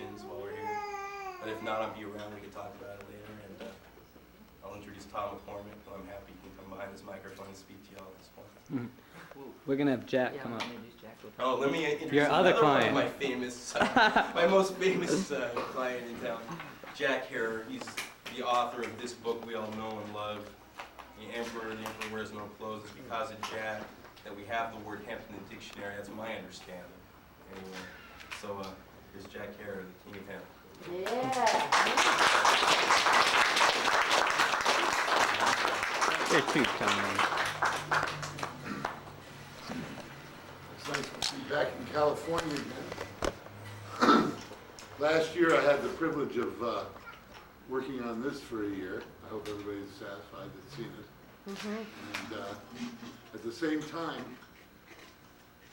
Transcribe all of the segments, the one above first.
questions while we're here. But if not, I'll be around. We can talk about it later. And I'll introduce Todd McCormick, who I'm happy can come behind this microphone and speak to y'all at this point. We're gonna have Jack come up. Oh, let me introduce Your other another one client. of my famous, my most famous client in town, Jack Harrer. He's the author of this book we all know and love, The Emperor Wears No Clothes. It's because of Jack that we have the word hemp in the dictionary. That's my understanding, anyway. So here's Jack Harrer, the king of hemp. Yeah. Your treat, Tom. It's nice to be back in California again. Last year I had the privilege of working on this for a year. I hope everybody's satisfied that's seen it. And at the same time,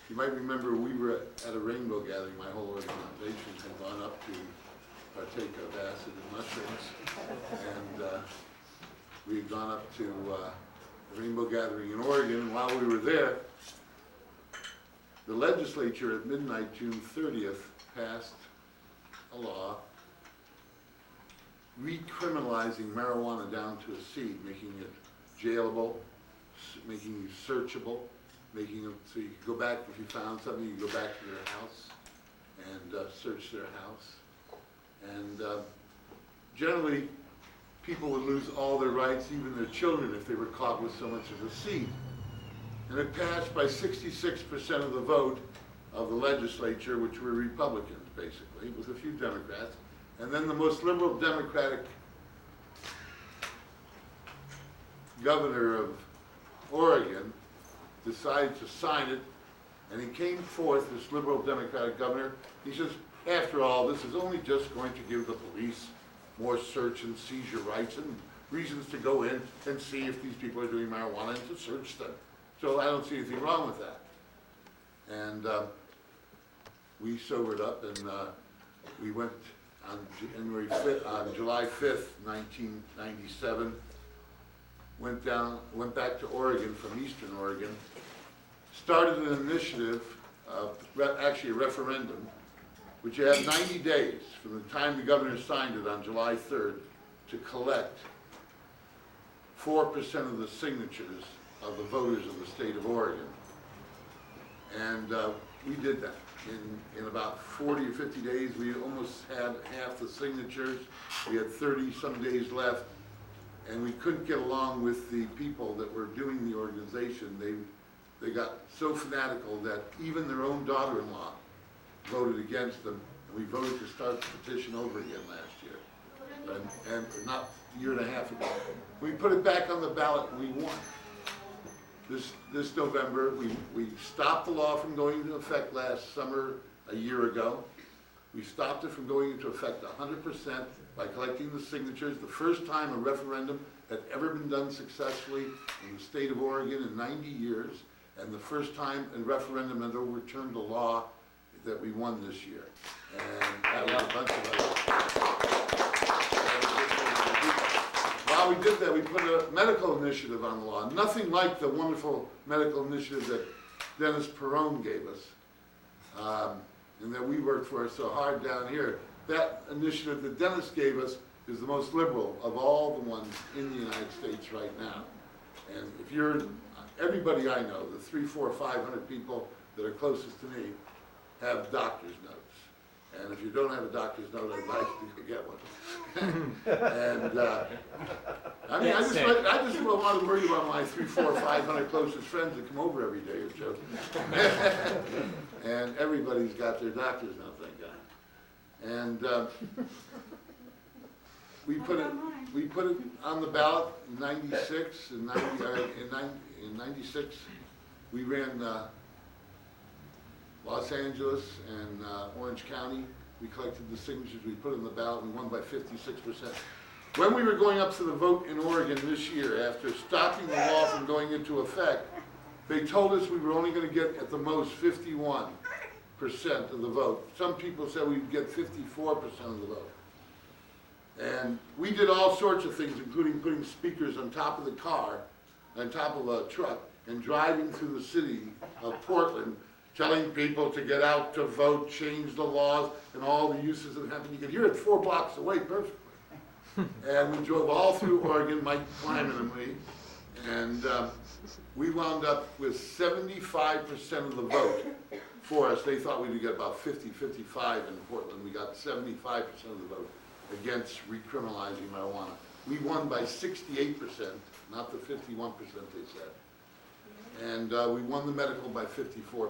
you might remember we were at a rainbow gathering. My whole organization had gone up to partake of acid and mushrooms. And we had gone up to a rainbow gathering in Oregon. And while we were there, the legislature at midnight, June 30th, passed a law recriminalizing marijuana down to a seed, making it jailable, making it searchable, making it so you could go back, if you found something, you could go back to their house and search their house. And generally, people would lose all their rights, even their children, if they were caught with so much of a seed. And it passed by 66% of the vote of the legislature, which were Republicans, basically, with a few Democrats. And then the most liberal Democratic governor of Oregon decided to sign it, and he came forth, this liberal Democratic governor, he says, after all, this is only just going to give the police more search and seizure rights and reasons to go in and see if these people are doing marijuana and to search them. So I don't see anything wrong with that. And we sobered up, and we went on July 5th, 1997, went back to Oregon from Eastern Oregon, started an initiative, actually a referendum, which you have 90 days from the time the governor signed it on July 3rd to collect 4% of the signatures of the voters of the state of Oregon. And we did that. In about 40 or 50 days, we almost had half the signatures. We had 30 some days left, and we couldn't get along with the people that were doing the organization. They got so fanatical that even their own daughter-in-law voted against them, and we voted to start the petition over again last year. And not a year and a half ago. We put it back on the ballot, and we won. This November, we stopped the law from going into effect last summer, a year ago. We stopped it from going into effect 100% by collecting the signatures. The first time a referendum had ever been done successfully in the state of Oregon in 90 years, and the first time a referendum had overturned a law that we won this year. And that was a bunch of us. While we did that, we put a medical initiative on the law. Nothing like the wonderful medical initiative that Dennis Perone gave us, and that we worked for so hard down here. That initiative that Dennis gave us is the most liberal of all the ones in the United States right now. And if you're, everybody I know, the 300, 400, 500 people that are closest to me, have doctor's notes. And if you don't have a doctor's note, I'd advise you to get one. And I mean, I just want to worry about my 300, 400, 500 closest friends that come over every day or so. And everybody's got their doctor's note, thank God. And we put it on the ballot in '96 and in '96 we ran Los Angeles and Orange County. We collected the signatures, we put it on the ballot, we won by 56%. When we were going up to the vote in Oregon this year, after stopping the law from going into effect, they told us we were only going to get at the most 51% of the vote. Some people said we'd get 54% of the vote. And we did all sorts of things, including putting speakers on top of the car, on top of a truck, and driving through the city of Portland telling people to get out to vote, change the laws, and all the uses that happen. You could hear it 4 blocks away perfectly. And we drove all through Oregon, Mike Kleiman and me, and we wound up with 75% of the vote for us. They thought we would get about 50, 55 in Portland. We got 75% of the vote against recriminalizing marijuana. We won by 68%, not the 51% they said. And we won the medical by 54%.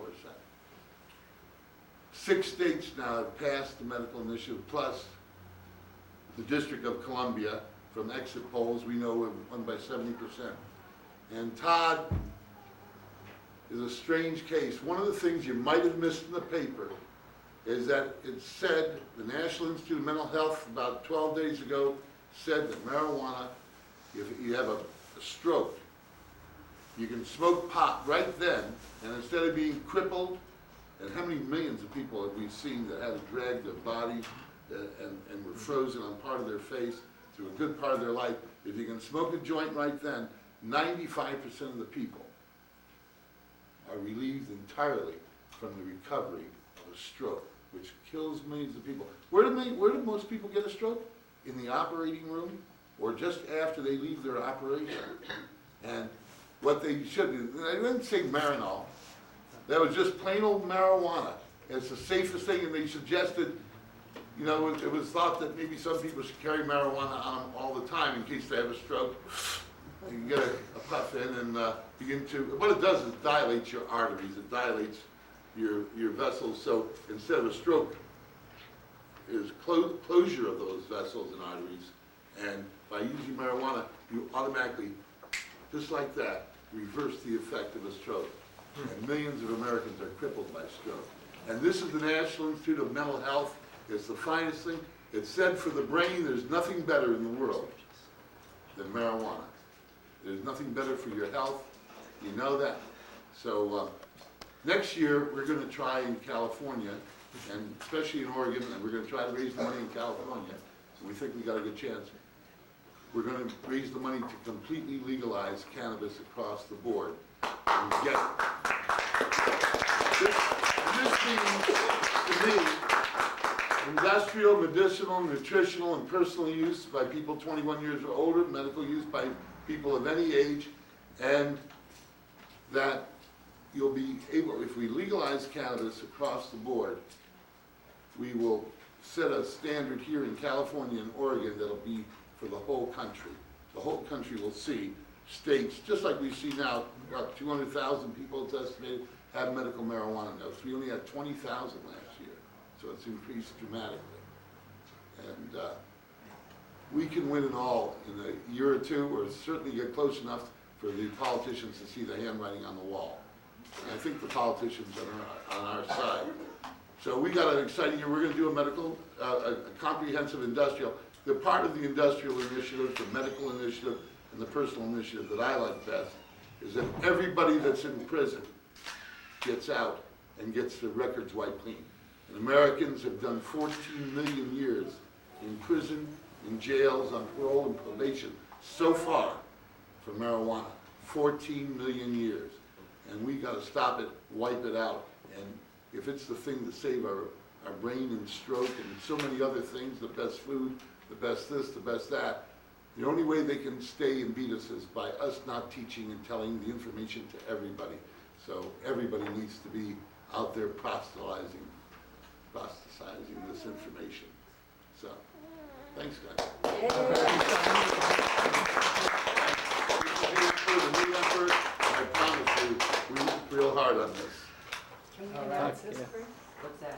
6 states now have passed the medical initiative, plus the District of Columbia. From exit polls, we know we've won by 70%. And Todd is a strange case. One of the things you might have missed in the paper is that it said, the National Institute of Mental Health about 12 days ago said that marijuana, if you have a stroke, you can smoke pot right then, and instead of being crippled, and how many millions of people have we seen that had to drag their body and were frozen on part of their face through a good part of their life, if you can smoke a joint right then, 95% of the people are relieved entirely from the recovery of a stroke, which kills millions of people. Where do most people get a stroke? In the operating room, or just after they leave their operation. And what they should do, I didn't say Marinol, that was just plain old marijuana. It's the safest thing, and they suggested, you know, it was thought that maybe some people should carry marijuana on them all the time in case they have a stroke. You can get a puff in and begin to, what it does is it dilates your arteries, it dilates your vessels, so instead of a stroke, is closure of those vessels and arteries. And by using marijuana, you automatically, just like that, reverse the effect of a stroke. And millions of Americans are crippled by stroke. And this is the National Institute of Mental Health. It's the finest thing. It said for the brain, there's nothing better in the world than marijuana. There's nothing better for your health. You know that. So next year, we're going to try in California, and especially in Oregon, and we're going to try to raise the money in California. We think we got a good chance. We're going to raise the money to completely legalize cannabis across the board. And get this means, to me, industrial, medicinal, nutritional, and personal use by people 21 years or older, medical use by people of any age, and that you'll be able, if we legalize cannabis across the board, we will set a standard here in California and Oregon that'll be for the whole country. The whole country will see states, just like we see now, about 200,000 people, it's estimated, have medical marijuana now. We only had 20,000 last year, so it's increased dramatically. And we can win it all in a year or two, or certainly get close enough for the politicians to see the handwriting on the wall. And I think the politicians are on our side. So we got an exciting year. We're going to do a medical, a comprehensive industrial. The part of the industrial initiative, the medical initiative, and the personal initiative that I like best is that everybody that's in prison gets out and gets their records wiped clean. And Americans have done 14 million years in prison, in jails, on parole and probation so far for marijuana. 14 million years. And we got to stop it, wipe it out. And if it's the thing to save our brain and stroke and so many other things, the best food, the best this, the best that, the only way they can stay and beat us is by us not teaching and telling the information to everybody. So everybody needs to be out there proselytizing this information. So, thanks guys. I promise you, we worked real hard on this. All right. What's that?